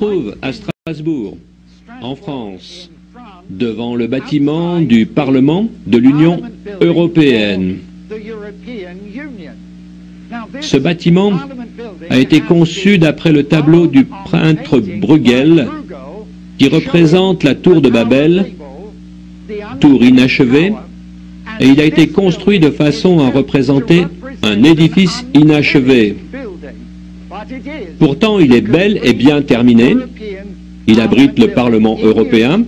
trouve à Strasbourg, en France, devant le bâtiment du Parlement de l'Union européenne. Ce bâtiment a été conçu d'après le tableau du peintre Bruegel qui représente la tour de Babel, tour inachevée, et il a été construit de façon à représenter un édifice inachevé. Pourtant, il est bel et bien terminé. Il abrite le Parlement européen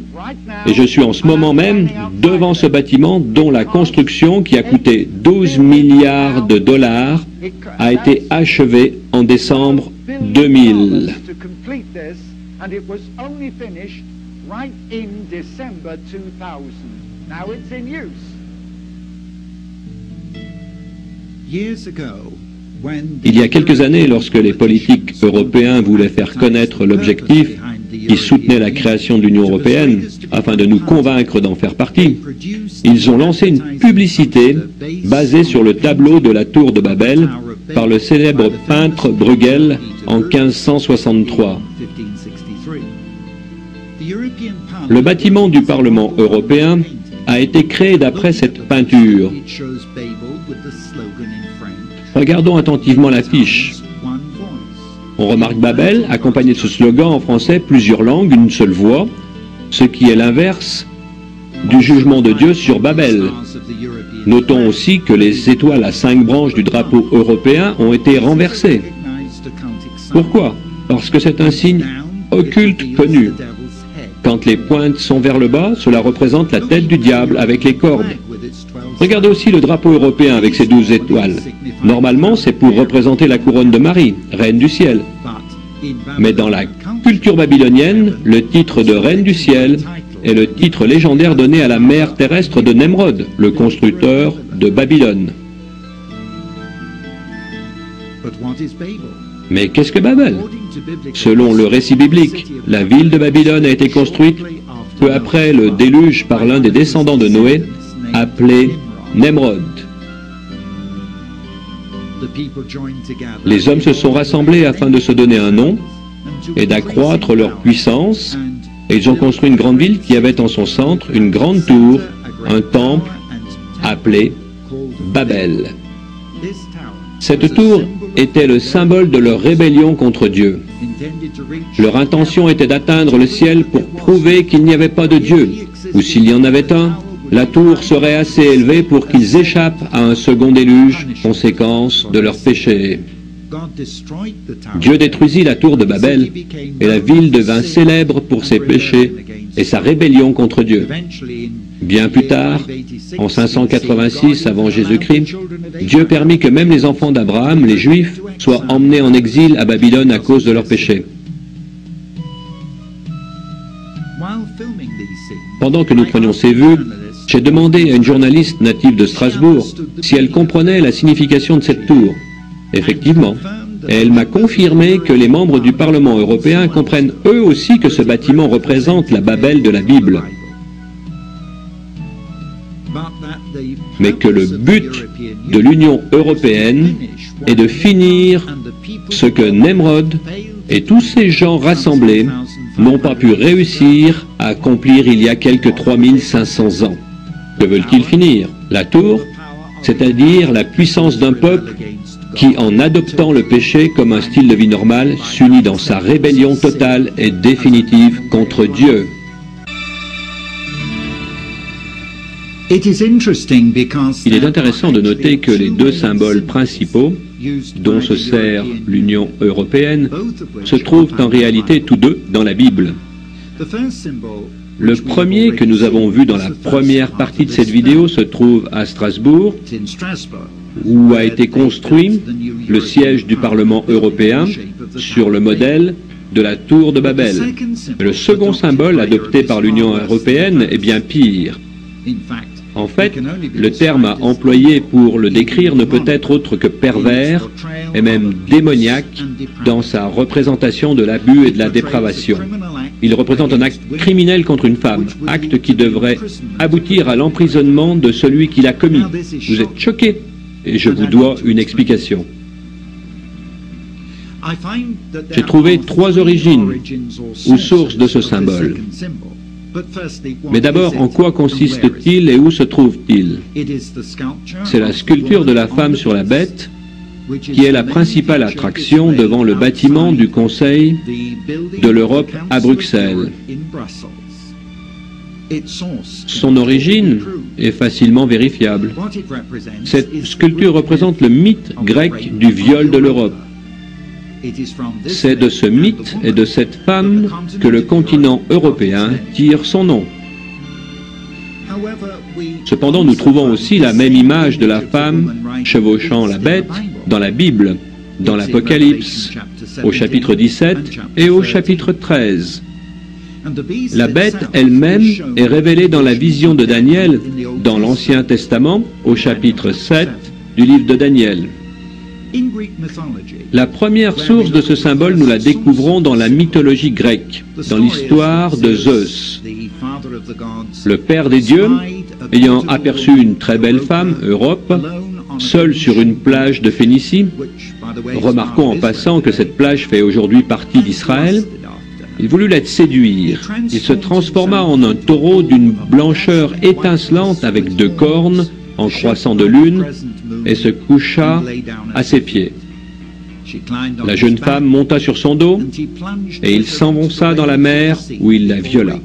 et je suis en ce moment même devant ce bâtiment dont la construction, qui a coûté 12 milliards de dollars, a été achevée en décembre 2000. Il y a quelques années, lorsque les politiques européens voulaient faire connaître l'objectif qui soutenait la création de l'Union européenne, afin de nous convaincre d'en faire partie, ils ont lancé une publicité basée sur le tableau de la tour de Babel par le célèbre peintre Bruegel en 1563. Le bâtiment du Parlement européen a été créé d'après cette peinture. Regardons attentivement l'affiche. On remarque Babel, accompagné de ce slogan en français, plusieurs langues, une seule voix, ce qui est l'inverse du jugement de Dieu sur Babel. Notons aussi que les étoiles à 5 branches du drapeau européen ont été renversées. Pourquoi? Parce que c'est un signe occulte connu. Quand les pointes sont vers le bas, cela représente la tête du diable avec les cornes. Regardez aussi le drapeau européen avec ses 12 étoiles. Normalement, c'est pour représenter la couronne de Marie, reine du ciel. Mais dans la culture babylonienne, le titre de reine du ciel est le titre légendaire donné à la mère terrestre de Nemrod, le constructeur de Babylone. Mais qu'est-ce que Babel? Selon le récit biblique, la ville de Babylone a été construite peu après le déluge par l'un des descendants de Noé, appelé Nemrod. Les hommes se sont rassemblés afin de se donner un nom et d'accroître leur puissance, et ils ont construit une grande ville qui avait en son centre une grande tour, un temple appelé Babel. Cette tour était le symbole de leur rébellion contre Dieu. Leur intention était d'atteindre le ciel pour prouver qu'il n'y avait pas de Dieu, ou s'il y en avait un, la tour serait assez élevée pour qu'ils échappent à un second déluge, conséquence de leur péché. Dieu détruisit la tour de Babel, et la ville devint célèbre pour ses péchés et sa rébellion contre Dieu. Bien plus tard, en 586 avant Jésus-Christ, Dieu permit que même les enfants d'Abraham, les Juifs, soient emmenés en exil à Babylone à cause de leurs péchés. Pendant que nous prenions ces vues, j'ai demandé à une journaliste native de Strasbourg si elle comprenait la signification de cette tour. Effectivement, elle m'a confirmé que les membres du Parlement européen comprennent eux aussi que ce bâtiment représente la Babel de la Bible. Mais que le but de l'Union européenne est de finir ce que Nemrod et tous ces gens rassemblés n'ont pas pu réussir à accomplir il y a quelques 3500 ans. Que veulent-ils finir? La tour, c'est-à-dire la puissance d'un peuple qui, en adoptant le péché comme un style de vie normal, s'unit dans sa rébellion totale et définitive contre Dieu. Il est intéressant de noter que les deux symboles principaux dont se sert l'Union européenne se trouvent en réalité tous deux dans la Bible. Le premier que nous avons vu dans la première partie de cette vidéo se trouve à Strasbourg, où a été construit le siège du Parlement européen sur le modèle de la tour de Babel. Le second symbole adopté par l'Union européenne est bien pire. En fait, le terme à employer pour le décrire ne peut être autre que pervers et même démoniaque dans sa représentation de l'abus et de la dépravation. Il représente un acte criminel contre une femme, acte qui devrait aboutir à l'emprisonnement de celui qui l'a commis. Vous êtes choqués et je vous dois une explication. J'ai trouvé 3 origines ou sources de ce symbole. Mais d'abord, en quoi consiste-t-il et où se trouve-t-il? C'est la sculpture de la femme sur la bête qui est la principale attraction devant le bâtiment du Conseil de l'Europe à Bruxelles. Son origine est facilement vérifiable. Cette sculpture représente le mythe grec du viol de l'Europe. C'est de ce mythe et de cette femme que le continent européen tire son nom. Cependant, nous trouvons aussi la même image de la femme chevauchant la bête dans la Bible, dans l'Apocalypse, au chapitre 17 et au chapitre 13. La bête elle-même est révélée dans la vision de Daniel, dans l'Ancien Testament, au chapitre 7 du livre de Daniel. La première source de ce symbole, nous la découvrons dans la mythologie grecque, dans l'histoire de Zeus. Le père des dieux, ayant aperçu une très belle femme, Europe, seule sur une plage de Phénicie, remarquons en passant que cette plage fait aujourd'hui partie d'Israël, il voulut la séduire. Il se transforma en un taureau d'une blancheur étincelante avec 2 cornes en croissant de lune et se coucha à ses pieds. La jeune femme monta sur son dos et il s'enfonça dans la mer où il la viola.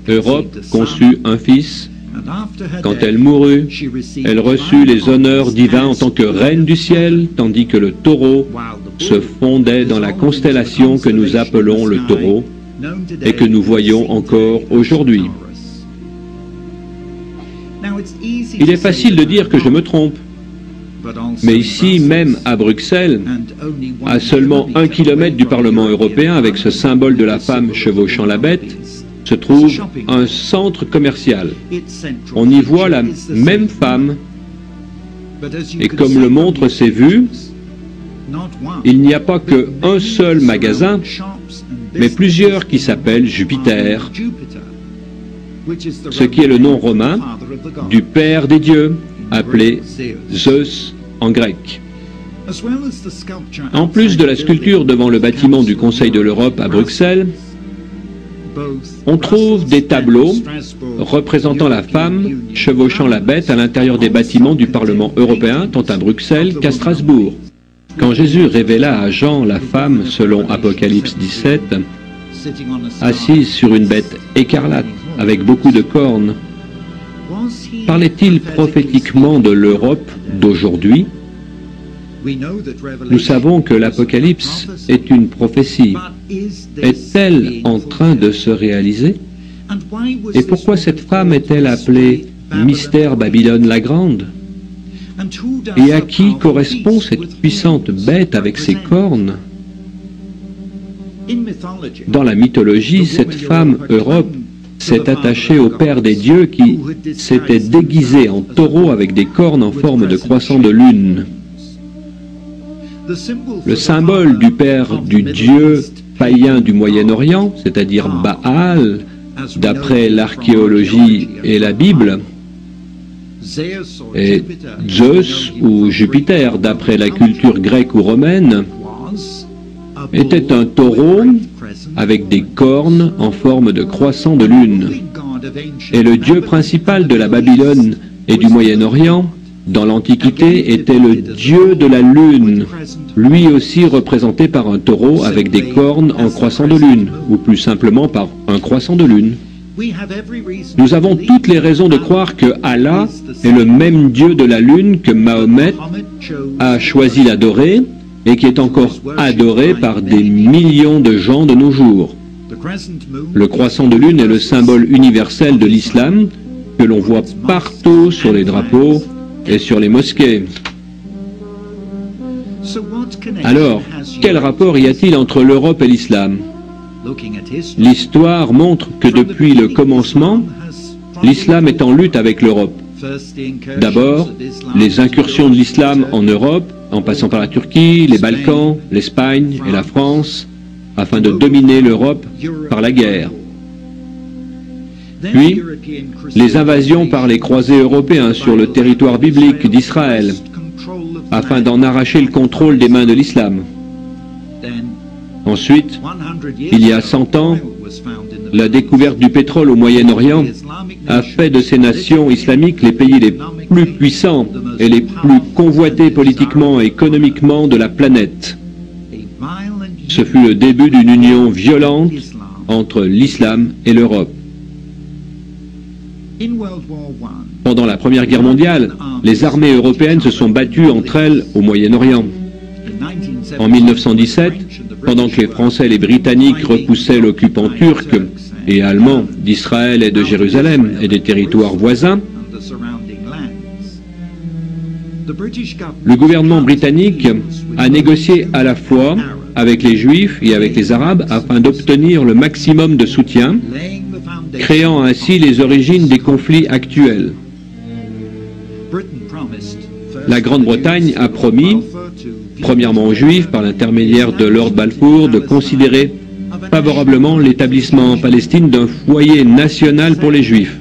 Europe conçut un fils. Quand elle mourut, elle reçut les honneurs divins en tant que reine du ciel, tandis que le taureau se fondait dans la constellation que nous appelons le taureau et que nous voyons encore aujourd'hui. Il est facile de dire que je me trompe, mais ici, même à Bruxelles, à seulement 1 kilomètre du Parlement européen, avec ce symbole de la femme chevauchant la bête, se trouve un centre commercial. On y voit la même femme, et comme le montrent ces vues, il n'y a pas qu'un seul magasin, mais plusieurs qui s'appellent Jupiter, ce qui est le nom romain du père des dieux, appelé Zeus en grec. En plus de la sculpture devant le bâtiment du Conseil de l'Europe à Bruxelles, on trouve des tableaux représentant la femme chevauchant la bête à l'intérieur des bâtiments du Parlement européen, tant à Bruxelles qu'à Strasbourg. Quand Jésus révéla à Jean la femme, selon Apocalypse 17, assise sur une bête écarlate avec beaucoup de cornes, parlait-il prophétiquement de l'Europe d'aujourd'hui? Nous savons que l'Apocalypse est une prophétie. Est-elle en train de se réaliser? Et pourquoi cette femme est-elle appelée Mystère Babylone la Grande? Et à qui correspond cette puissante bête avec ses cornes? Dans la mythologie, cette femme, Europe, s'est attachée au Père des dieux qui s'était déguisé en taureau avec des cornes en forme de croissant de lune. Le symbole du Père du Dieu païen du Moyen-Orient, c'est-à-dire Baal, d'après l'archéologie et la Bible, et Zeus ou Jupiter, d'après la culture grecque ou romaine, était un taureau avec des cornes en forme de croissant de lune. Et le dieu principal de la Babylone et du Moyen-Orient, dans l'Antiquité, était le dieu de la lune, lui aussi représenté par un taureau avec des cornes en croissant de lune, ou plus simplement par un croissant de lune. Nous avons toutes les raisons de croire que Allah est le même Dieu de la lune que Mahomet a choisi d'adorer et qui est encore adoré par des millions de gens de nos jours. Le croissant de lune est le symbole universel de l'islam que l'on voit partout sur les drapeaux et sur les mosquées. Alors, quel rapport y a-t-il entre l'Europe et l'islam? L'histoire montre que depuis le commencement, l'islam est en lutte avec l'Europe. D'abord, les incursions de l'islam en Europe, en passant par la Turquie, les Balkans, l'Espagne et la France, afin de dominer l'Europe par la guerre. Puis, les invasions par les croisés européens sur le territoire biblique d'Israël, afin d'en arracher le contrôle des mains de l'islam. Ensuite, il y a 100 ans, la découverte du pétrole au Moyen-Orient a fait de ces nations islamiques les pays les plus puissants et les plus convoités politiquement et économiquement de la planète. Ce fut le début d'une union violente entre l'islam et l'Europe. Pendant la Première Guerre mondiale, les armées européennes se sont battues entre elles au Moyen-Orient. En 1917, pendant que les Français et les Britanniques repoussaient l'occupant turc et allemand d'Israël et de Jérusalem et des territoires voisins, le gouvernement britannique a négocié à la fois avec les Juifs et avec les Arabes afin d'obtenir le maximum de soutien, créant ainsi les origines des conflits actuels. La Grande-Bretagne a promis, premièrement aux Juifs, par l'intermédiaire de Lord Balfour, de considérer favorablement l'établissement en Palestine d'un foyer national pour les Juifs.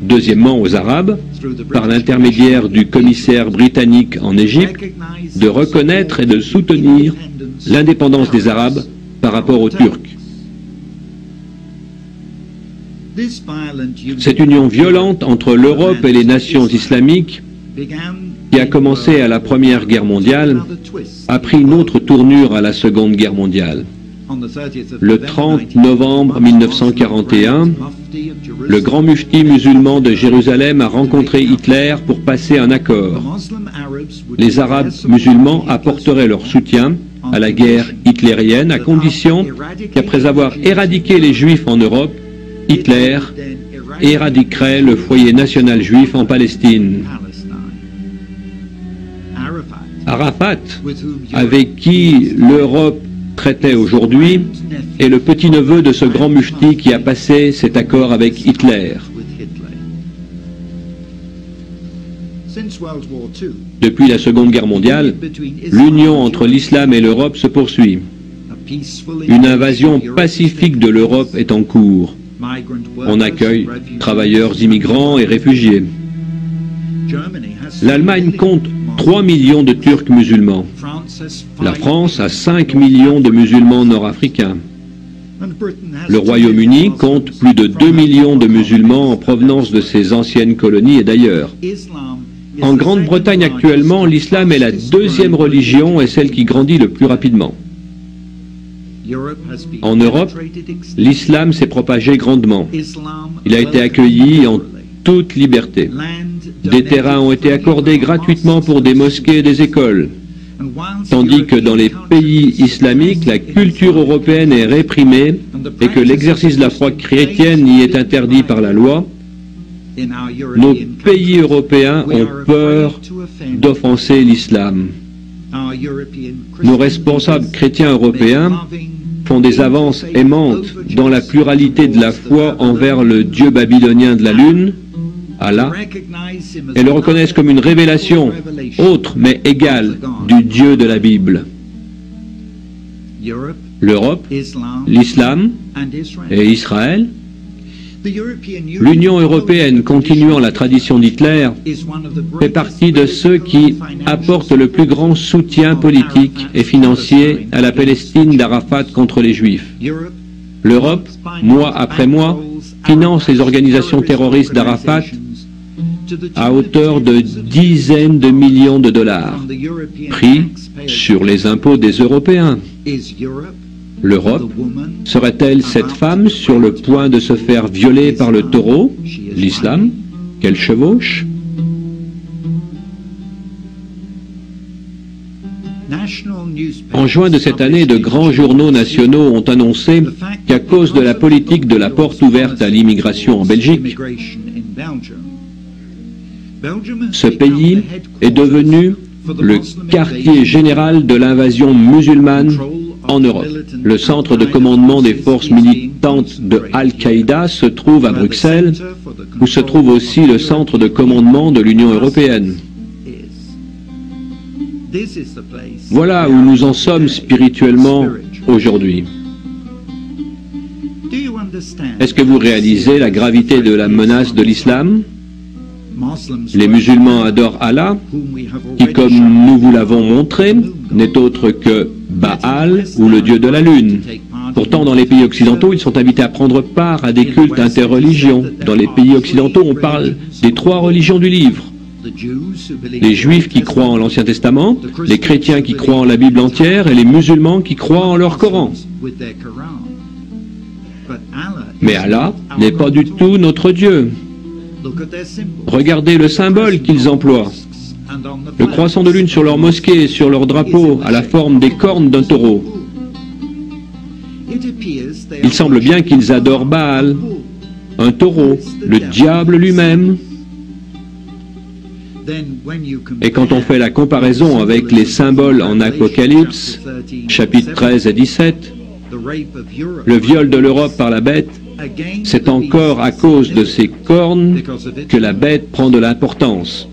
Deuxièmement aux Arabes, par l'intermédiaire du commissaire britannique en Égypte, de reconnaître et de soutenir l'indépendance des Arabes par rapport aux Turcs. Cette union violente entre l'Europe et les nations islamiques, qui a commencé à la Première Guerre mondiale, a pris une autre tournure à la Seconde Guerre mondiale. Le 30 novembre 1941, le grand mufti musulman de Jérusalem a rencontré Hitler pour passer un accord. Les Arabes musulmans apporteraient leur soutien à la guerre hitlérienne à condition qu'après avoir éradiqué les Juifs en Europe, Hitler éradiquerait le foyer national juif en Palestine. Arafat, avec qui l'Europe traitait aujourd'hui, est le petit-neveu de ce grand mufti qui a passé cet accord avec Hitler. Depuis la Seconde Guerre mondiale, l'union entre l'islam et l'Europe se poursuit. Une invasion pacifique de l'Europe est en cours. On accueille travailleurs immigrants et réfugiés. L'Allemagne compte 3 millions de Turcs musulmans. La France a 5 millions de musulmans nord-africains. Le Royaume-Uni compte plus de 2 millions de musulmans en provenance de ses anciennes colonies et d'ailleurs. En Grande-Bretagne actuellement, l'islam est la deuxième religion et celle qui grandit le plus rapidement. En Europe, l'islam s'est propagé grandement. Il a été accueilli en toute liberté. Des terrains ont été accordés gratuitement pour des mosquées et des écoles. Tandis que dans les pays islamiques, la culture européenne est réprimée et que l'exercice de la foi chrétienne y est interdit par la loi, nos pays européens ont peur d'offenser l'islam. Nos responsables chrétiens européens font des avances aimantes dans la pluralité de la foi envers le dieu babylonien de la lune, Allah, et le reconnaissent comme une révélation autre mais égale du Dieu de la Bible. L'Europe, l'islam et Israël. L'Union européenne, continuant la tradition d'Hitler, fait partie de ceux qui apportent le plus grand soutien politique et financier à la Palestine d'Arafat contre les Juifs. L'Europe, mois après mois, finance les organisations terroristes d'Arafat à hauteur de dizaines de millions de dollars, pris sur les impôts des Européens. L'Europe serait-elle cette femme sur le point de se faire violer par le taureau, l'islam, qu'elle chevauche? En juin de cette année, de grands journaux nationaux ont annoncé qu'à cause de la politique de la porte ouverte à l'immigration en Belgique, ce pays est devenu le quartier général de l'invasion musulmane en Europe. Le centre de commandement des forces militantes de Al-Qaïda se trouve à Bruxelles, où se trouve aussi le centre de commandement de l'Union européenne. Voilà où nous en sommes spirituellement aujourd'hui. Est-ce que vous réalisez la gravité de la menace de l'islam? Les musulmans adorent Allah, qui, comme nous vous l'avons montré, n'est autre que Baal ou le dieu de la lune. Pourtant, dans les pays occidentaux, ils sont invités à prendre part à des cultes interreligions. Dans les pays occidentaux, on parle des 3 religions du livre. Les Juifs qui croient en l'Ancien Testament, les chrétiens qui croient en la Bible entière et les musulmans qui croient en leur Coran. Mais Allah n'est pas du tout notre Dieu. Regardez le symbole qu'ils emploient. Le croissant de lune sur leur mosquée, sur leur drapeau, à la forme des cornes d'un taureau. Il semble bien qu'ils adorent Baal, un taureau, le diable lui-même. Et quand on fait la comparaison avec les symboles en Apocalypse, chapitres 13 et 17, le viol de l'Europe par la bête, c'est encore à cause de ces cornes que la bête prend de l'importance.